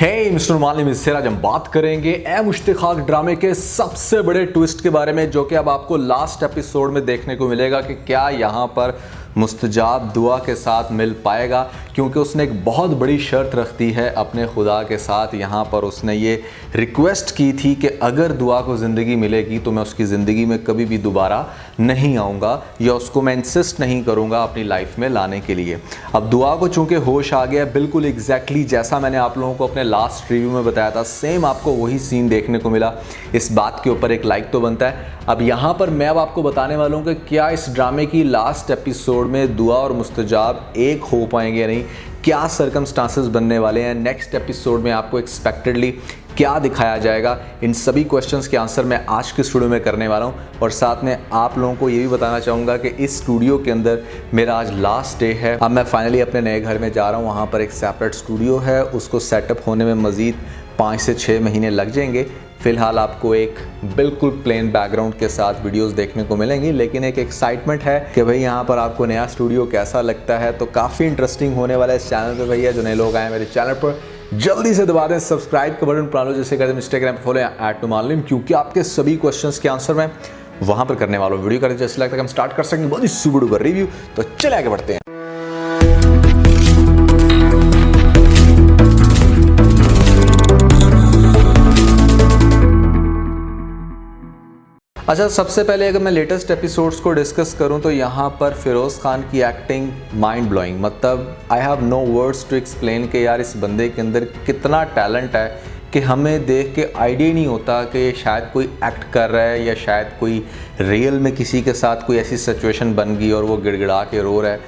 हे mister मालिम, इससे आज हम बात करेंगे ए मुश्तिक़ाक़ ड्रामे के सबसे बड़े ट्विस्ट के बारे में, जो कि अब आपको लास्ट एपिसोड में देखने को मिलेगा कि क्या यहाँ पर मुस्तजाब दुआ के साथ मिल पाएगा, क्योंकि उसने एक बहुत बड़ी शर्त रख दी है अपने खुदा के साथ। यहाँ पर उसने ये रिक्वेस्ट की थी कि अगर दुआ को ज़िंदगी मिलेगी तो मैं उसकी ज़िंदगी में कभी भी दोबारा नहीं आऊँगा या उसको मैं इंसिस्ट नहीं करूँगा अपनी लाइफ में लाने के लिए। अब दुआ को चूँकि होश आ गया, बिल्कुल एग्जैक्टली जैसा मैंने आप लोगों को अपने लास्ट रिव्यू में बताया था, सेम आपको वही सीन देखने को मिला। इस बात के ऊपर एक लाइक तो बनता है। अब यहाँ पर मैं अब आपको बताने वाला हूँ कि क्या इस ड्रामे की लास्ट एपिसोड में दुआ और मुस्तजाब एक हो पाएंगे या नहीं, क्या सर्कमस्टांसेस बनने वाले हैं, नेक्स्ट एपिसोड में आपको एक्सपेक्टेडली क्या दिखाया जाएगा। इन सभी क्वेश्चंस के आंसर मैं आज के स्टूडियो में करने वाला हूं, और साथ में आप लोगों को ये भी बताना चाहूँगा कि इस स्टूडियो के अंदर मेरा आज लास्ट डे है। अब मैं फाइनली अपने नए घर में जा रहा हूँ। वहाँ पर एक सेपरेट स्टूडियो है, उसको सेटअप होने में मज़ीद 5 से 6 महीने लग जाएंगे। फ़िलहाल आपको एक बिल्कुल प्लेन बैकग्राउंड के साथ वीडियोस देखने को मिलेंगी, लेकिन एक एक्साइटमेंट है कि भाई यहाँ पर आपको नया स्टूडियो कैसा लगता है। तो काफ़ी इंटरेस्टिंग होने वाला है इस चैनल पे। भैया जो नए लोग आए मेरे चैनल पर, जल्दी से दबा दें सब्सक्राइब का बटन, पुराने जैसे करते इंस्टाग्राम पर फॉलो या @मालिम, क्योंकि आपके सभी क्वेश्चंस के आंसर मैं वहाँ पर करने वाला हूँ। वीडियो करते जैसे लगता है कि हम स्टार्ट कर सकेंगे बहुत ही सुपर डुपर रिव्यू। तो चले आगे बढ़ते हैं। अच्छा, सबसे पहले अगर मैं लेटेस्ट एपिसोड्स को डिस्कस करूं तो यहाँ पर फ़िरोज़ खान की एक्टिंग माइंड ब्लोइंग, मतलब I have no words to explain कि यार इस बंदे के अंदर कितना टैलेंट है कि हमें देख के आइडिया ही नहीं होता कि ये शायद कोई एक्ट कर रहा है या शायद कोई रियल में किसी के साथ कोई ऐसी सिचुएशन बन गई और वो गिड़गिड़ा के रो रहा है।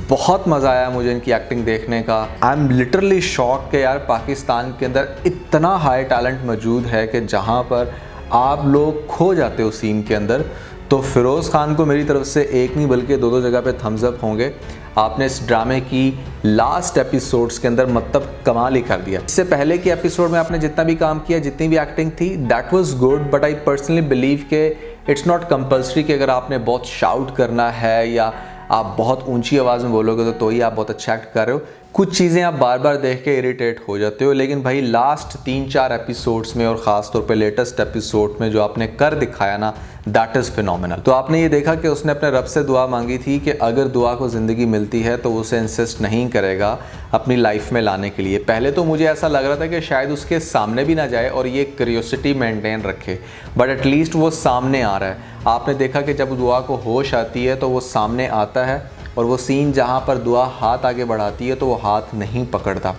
बहुत मज़ा आया मुझे इनकी एक्टिंग देखने का। आई एम लिटरली शॉक कि यार पाकिस्तान के अंदर इतना हाई टैलेंट मौजूद है कि जहाँ पर आप लोग खो जाते हो सीन के अंदर। तो फ़िरोज़ खान को मेरी तरफ से एक नहीं बल्कि 2 जगह पे थम्स अप होंगे। आपने इस ड्रामे की लास्ट एपिसोड्स के अंदर मतलब कमाल ही कर दिया। इससे पहले के एपिसोड में आपने जितना भी काम किया, जितनी भी एक्टिंग थी, that was good, but I personally believe के इट्स नॉट कंपल्सरी कि अगर आपने बहुत शाउट करना है या आप बहुत ऊंची आवाज़ में बोलोगे तो ही आप बहुत अच्छा एक्ट कर रहे हो। कुछ चीज़ें आप बार बार देख के इरिटेट हो जाते हो, लेकिन भाई लास्ट 3-4 एपिसोड्स में और ख़ास तौर पे लेटेस्ट एपिसोड में जो आपने कर दिखाया ना, दैट इज़ फिनोमिनल। तो आपने ये देखा कि उसने अपने रब से दुआ मांगी थी कि अगर दुआ को ज़िंदगी मिलती है तो उसे इंसिस्ट नहीं करेगा अपनी लाइफ में लाने के लिए। पहले तो मुझे ऐसा लग रहा था कि शायद उसके सामने भी ना जाए और ये क्यूरियोसिटी मेंटेन रखे, बट एटलीस्ट वो सामने आ रहा है। आपने देखा कि जब दुआ को होश आती है तो वो सामने आता है, और वो सीन जहाँ पर दुआ हाथ आगे बढ़ाती है तो वो हाथ नहीं पकड़ता,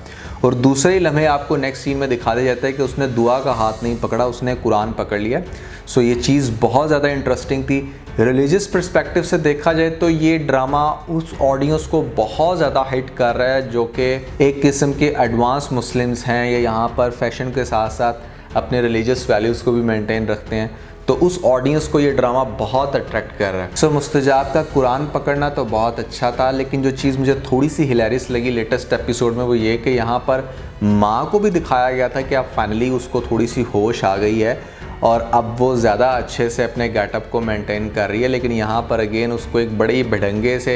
और दूसरे ही लम्हे आपको नेक्स्ट सीन में दिखा दिया जाता है कि उसने दुआ का हाथ नहीं पकड़ा, उसने कुरान पकड़ लिया। सो ये चीज़ बहुत ज़्यादा इंटरेस्टिंग थी। रिलीजियस पर्सपेक्टिव से देखा जाए तो ये ड्रामा उस ऑडियंस को बहुत ज़्यादा हिट कर रहा है जो कि एक किस्म के एडवांस मुस्लिम्स हैं या यहाँ पर फैशन के साथ साथ अपने रिलीजियस वैल्यूज़ को भी मेंटेन रखते हैं। तो उस ऑडियंस को ये ड्रामा बहुत अट्रैक्ट कर रहा है। सो मुस्तजाब का कुरान पकड़ना तो बहुत अच्छा था, लेकिन जो चीज़ मुझे थोड़ी सी हिलेरियस लगी लेटेस्ट एपिसोड में वो ये कि यहाँ पर माँ को भी दिखाया गया था कि अब फाइनली उसको थोड़ी सी होश आ गई है और अब वो ज़्यादा अच्छे से अपने गेटअप को मेंटेन कर रही है। लेकिन यहाँ पर अगेन उसको एक बड़े भिड़ंगे से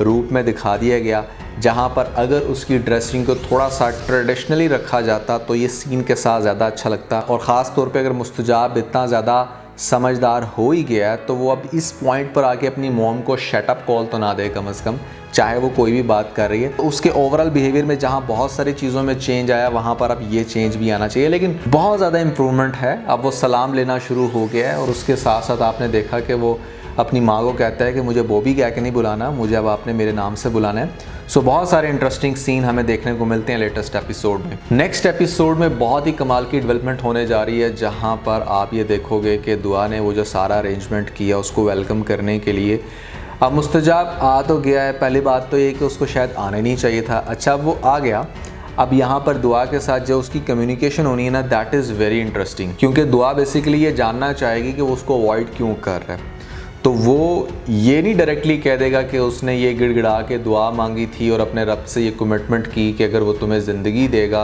रूप में दिखा दिया गया, जहाँ पर अगर उसकी ड्रेसिंग को थोड़ा सा ट्रेडिशनली रखा जाता तो ये सीन के साथ ज़्यादा अच्छा लगता। और ख़ास तौर पे अगर मुस्तजाब इतना ज़्यादा समझदार हो ही गया है तो वो अब इस पॉइंट पर आके अपनी मॉम को शटअप कॉल तो ना दे कम से कम, चाहे वो कोई भी बात कर रही है। तो उसके ओवरऑल बिहेवियर में जहाँ बहुत सारी चीज़ों में चेंज आया, वहाँ पर अब ये चेंज भी आना चाहिए, लेकिन बहुत ज़्यादा इम्प्रूवमेंट है। अब वो सलाम लेना शुरू हो गया है, और उसके साथ साथ आपने देखा कि वो अपनी माँ को कहता है कि मुझे बॉबी कह के नहीं बुलाना, मुझे अब आपने मेरे नाम से बुलाना है। सो बहुत सारे इंटरेस्टिंग सीन हमें देखने को मिलते हैं लेटेस्ट एपिसोड में। नेक्स्ट एपिसोड में बहुत ही कमाल की डेवलपमेंट होने जा रही है, जहाँ पर आप ये देखोगे कि दुआ ने वो जो सारा अरेंजमेंट किया उसको वेलकम करने के लिए। अब मुस्तजाब आ तो गया है, पहली बात तो ये कि उसको शायद आने नहीं चाहिए था। अच्छा, वो आ गया। अब यहाँ पर दुआ के साथ जो उसकी कम्युनिकेशन होनी है ना, दैट इज़ वेरी इंटरेस्टिंग, क्योंकि दुआ बेसिकली ये जानना चाहेगी कि वो उसको अवॉइड क्यों कर रहा है। तो वो ये नहीं डायरेक्टली कह देगा कि उसने ये गिड़गिड़ा के दुआ मांगी थी और अपने रब से ये कमिटमेंट की कि अगर वो तुम्हें ज़िंदगी देगा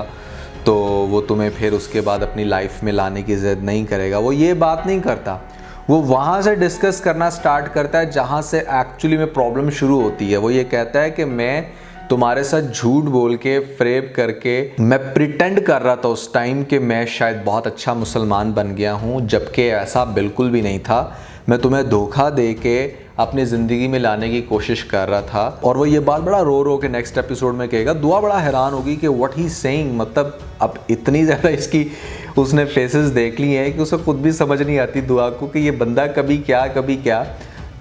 तो वो तुम्हें फिर उसके बाद अपनी लाइफ में लाने की ज़िद नहीं करेगा। वो ये बात नहीं करता, वो वहाँ से डिस्कस करना स्टार्ट करता है जहाँ से एक्चुअली में प्रॉब्लम शुरू होती है। वो ये कहता है कि मैं तुम्हारे साथ झूठ बोल के फ्रेब करके मैं प्रिटेंड कर रहा था उस टाइम कि मैं शायद बहुत अच्छा मुसलमान बन गया हूँ, जबकि ऐसा बिल्कुल भी नहीं था। मैं तुम्हें धोखा दे के अपनी ज़िंदगी में लाने की कोशिश कर रहा था। और वो ये बात बड़ा रो रो के नेक्स्ट एपिसोड में कहेगा। दुआ बड़ा हैरान होगी कि व्हाट ही सेइंग, मतलब अब इतनी ज़्यादा इसकी उसने फेसेस देख ली हैं कि उसे खुद भी समझ नहीं आती दुआ को कि ये बंदा कभी क्या।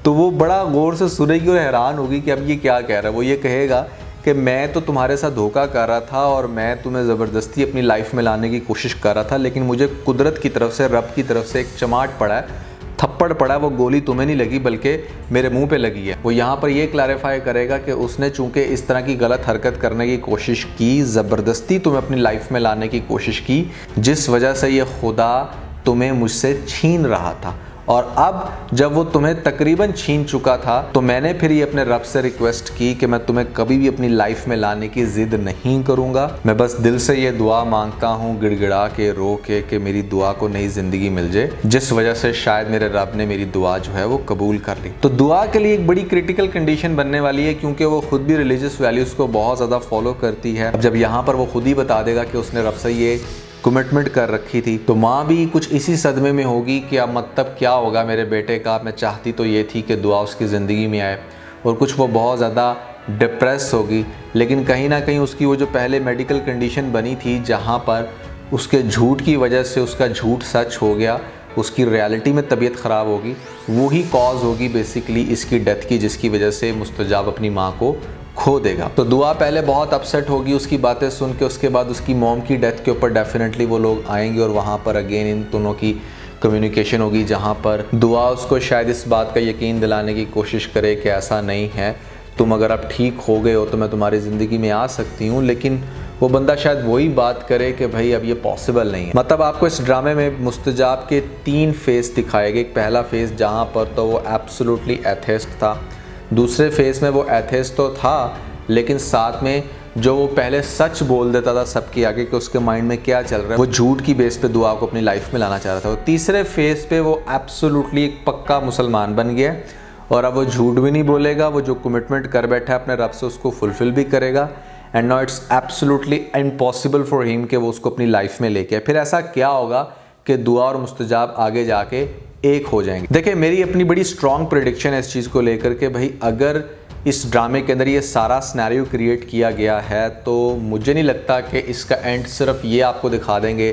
तो वो बड़ा गौर से सुनेगी और हैरान होगी कि अब ये क्या कह रहा है। वो ये कहेगा कि मैं तो तुम्हारे साथ धोखा कर रहा था और मैं तुम्हें ज़बरदस्ती अपनी लाइफ में लाने की कोशिश कर रहा था, लेकिन मुझे कुदरत की तरफ से, रब की तरफ से एक चमाट पड़ा है, थप्पड़ पड़ा है। वो गोली तुम्हें नहीं लगी बल्कि मेरे मुंह पे लगी है। वो यहाँ पर ये क्लैरिफाई करेगा कि उसने चूंकि इस तरह की गलत हरकत करने की कोशिश की, ज़बरदस्ती तुम्हें अपनी लाइफ में लाने की कोशिश की, जिस वजह से ये खुदा तुम्हें मुझसे छीन रहा था। और अब जब वो तुम्हें तकरीबन छीन चुका था तो मैंने फिर ये अपने रब से रिक्वेस्ट की कि मैं तुम्हें कभी भी अपनी लाइफ में लाने की ज़िद नहीं करूँगा। मैं बस दिल से ये दुआ मांगता हूँ, गिड़गिड़ा के, रो के, कि मेरी दुआ को नई ज़िंदगी मिल जाए, जिस वजह से शायद मेरे रब ने मेरी दुआ जो है वो कबूल कर ली। तो दुआ के लिए एक बड़ी क्रिटिकल कंडीशन बनने वाली है, क्योंकि वो खुद भी रिलीजियस वैल्यूज़ को बहुत ज़्यादा फॉलो करती है। अब जब यहाँ पर वो खुद ही बता देगा कि उसने रब से ये कमिटमेंट कर रखी थी, तो माँ भी कुछ इसी सदमे में होगी कि अब मतलब क्या होगा मेरे बेटे का। मैं चाहती तो ये थी कि दुआ उसकी ज़िंदगी में आए, और कुछ वो बहुत ज़्यादा डिप्रेस होगी। लेकिन कहीं ना कहीं उसकी वो जो पहले मेडिकल कंडीशन बनी थी, जहाँ पर उसके झूठ की वजह से उसका झूठ सच हो गया, उसकी रियलिटी में तबीयत ख़राब होगी, वही कॉज होगी बेसिकली इसकी डेथ की, जिसकी वजह से मुस्तजाब अपनी माँ को खो देगा। तो दुआ पहले बहुत अपसेट होगी उसकी बातें सुन के। उसके बाद उसकी मॉम की डेथ के ऊपर डेफिनेटली वो लोग आएंगे और वहाँ पर अगेन इन दोनों की कम्युनिकेशन होगी, जहाँ पर दुआ उसको शायद इस बात का यकीन दिलाने की कोशिश करे कि ऐसा नहीं है, तुम अगर अब ठीक हो गए हो तो मैं तुम्हारी ज़िंदगी में आ सकती हूँ। लेकिन वो बंदा शायद वही बात करे कि भाई अब ये पॉसिबल नहीं है। मतलब आपको इस ड्रामे में मुस्तजाब के 3 फेस दिखाए गए। एक पहला फेस जहाँ पर तो वो एब्सोल्युटली एथेस्ट था, दूसरे फेस में वो एथेस्ट तो था, लेकिन साथ में जो वो पहले सच बोल देता था सबके आगे कि उसके माइंड में क्या चल रहा है, वो झूठ की बेस पे दुआ को अपनी लाइफ में लाना चाह रहा था। और तीसरे फेस पे वो एब्सोल्युटली एक पक्का मुसलमान बन गया, और अब वो झूठ भी नहीं बोलेगा, वो जो कमिटमेंट कर बैठा है अपने रब से उसको फुलफिल भी करेगा। And now it's absolutely impossible for him कि वो उसको अपनी लाइफ में लेके आए। फिर ऐसा क्या होगा कि दुआ और मुस्तजाब आगे जाके एक हो जाएंगे। देखिए, मेरी अपनी बड़ी स्ट्रॉन्ग प्रेडिक्शन है इस चीज़ को लेकर के भाई अगर इस ड्रामे के अंदर ये सारा सिनेरियो क्रिएट किया गया है, तो मुझे नहीं लगता कि इसका एंड सिर्फ ये आपको दिखा देंगे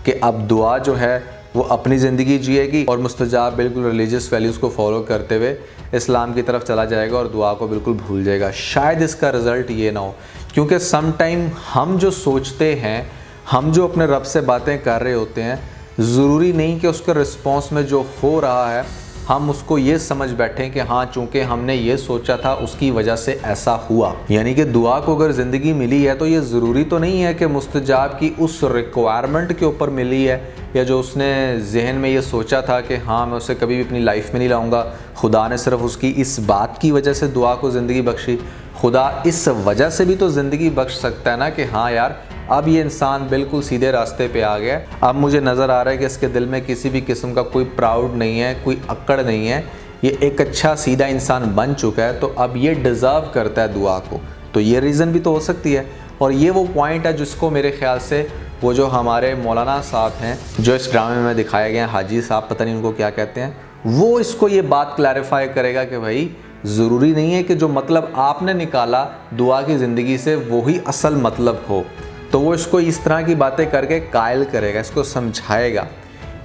कि अब दुआ जो है वो अपनी ज़िंदगी जिएगी और मुस्तजाब बिल्कुल रिलीजियस वैल्यूज़ को फॉलो करते हुए इस्लाम की तरफ चला जाएगा और दुआ को बिल्कुल भूल जाएगा। शायद इसका रिज़ल्ट ये ना हो, क्योंकि सम टाइम हम जो सोचते हैं, हम जो अपने रब से बातें कर रहे होते हैं, ज़रूरी नहीं कि उसके रिस्पॉन्स में जो हो रहा है हम उसको ये समझ बैठें कि हाँ चूँकि हमने ये सोचा था उसकी वजह से ऐसा हुआ। यानी कि दुआ को अगर ज़िंदगी मिली है तो ये ज़रूरी तो नहीं है कि मुस्तजाब की उस रिक्वायरमेंट के ऊपर मिली है, या जो उसने जहन में ये सोचा था कि हाँ मैं उसे कभी भी अपनी लाइफ में नहीं लाऊंगा, खुदा ने सिर्फ उसकी इस बात की वजह से दुआ को ज़िंदगी बख्शी। खुदा इस वजह से भी तो ज़िंदगी बख्श सकता है ना कि हाँ यार अब ये इंसान बिल्कुल सीधे रास्ते पे आ गया, अब मुझे नज़र आ रहा है कि इसके दिल में किसी भी किस्म का कोई प्राउड नहीं है, कोई अक्कड़ नहीं है, ये एक अच्छा सीधा इंसान बन चुका है, तो अब ये डिज़र्व करता है दुआ को। तो ये रीज़न भी तो हो सकती है। और ये वो पॉइंट है जिसको मेरे ख्याल से वो जो हमारे मौलाना साहब हैं जो इस ड्रामे में दिखाए गए हैं, हाजी साहब पता नहीं उनको क्या कहते हैं, वो इसको ये बात क्लैरिफाई करेगा कि भाई ज़रूरी नहीं है कि जो मतलब आपने निकाला दुआ की ज़िंदगी से वही असल मतलब हो। तो वो इसको इस तरह की बातें करके कायल करेगा, इसको समझाएगा।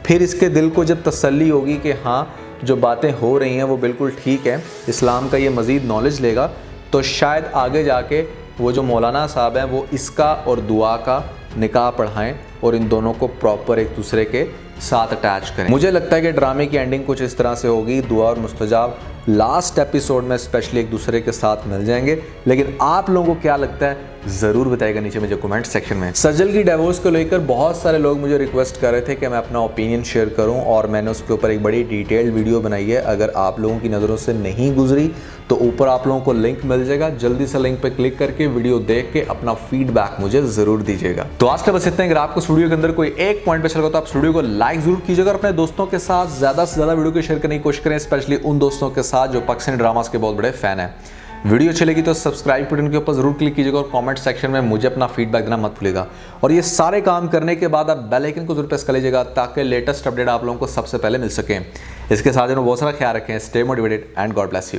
फिर इसके दिल को जब तसल्ली होगी कि हाँ जो बातें हो रही हैं वो बिल्कुल ठीक है, इस्लाम का ये मज़ीद नॉलेज लेगा, तो शायद आगे जाके वो जो मौलाना साहब हैं वो इसका और दुआ का निकाह पढ़ाएं और इन दोनों को प्रॉपर एक दूसरे के साथ अटैच करें। मुझे लगता है कि ड्रामे की एंडिंग कुछ इस तरह से होगी, दुआ और मुस्तजाब लास्ट एपिसोड में स्पेशली एक दूसरे के साथ मिल जाएंगे। लेकिन आप लोगों को क्या लगता है ज़रूर बताइएगा नीचे मुझे कमेंट सेक्शन में। सजल की डिवोर्स को लेकर बहुत सारे लोग मुझे रिक्वेस्ट कर रहे थे कि मैं अपना ओपिनियन शेयर करूं, और मैंने उसके ऊपर एक बड़ी डिटेल्ड वीडियो बनाई है। अगर आप लोगों की नज़रों से नहीं गुजरी तो ऊपर आप लोगों को लिंक मिल जाएगा, जल्दी से लिंक पे क्लिक करके वीडियो देख के अपना फीडबैक मुझे ज़रूर दीजिएगा। तो आज का बस इतना ही। अगर आपको इस वीडियो के अंदर कोई एक पॉइंट पे चल तो आप वीडियो को लाइक जरूर कीजिएगा और अपने दोस्तों के साथ ज़्यादा से ज़्यादा वीडियो को शेयर करने की कोशिश करें, स्पेशली उन दोस्तों के साथ जो पाकिस्तानी ड्रामास के बहुत बड़े फ़ैन हैं। वीडियो अच्छी लगी तो सब्सक्राइब बटन के ऊपर जरूर क्लिक कीजिएगा और कमेंट सेक्शन में मुझे अपना फीडबैक देना मत भूलिएगा। और ये सारे काम करने के बाद आप बेल आइकन को जरूर प्रेस कर लीजिएगा ताकि लेटेस्ट अपडेट आप लोगों को सबसे पहले मिल सके। इसके साथ ही बहुत सारा ख्याल रखें। Stay motivated and God bless you.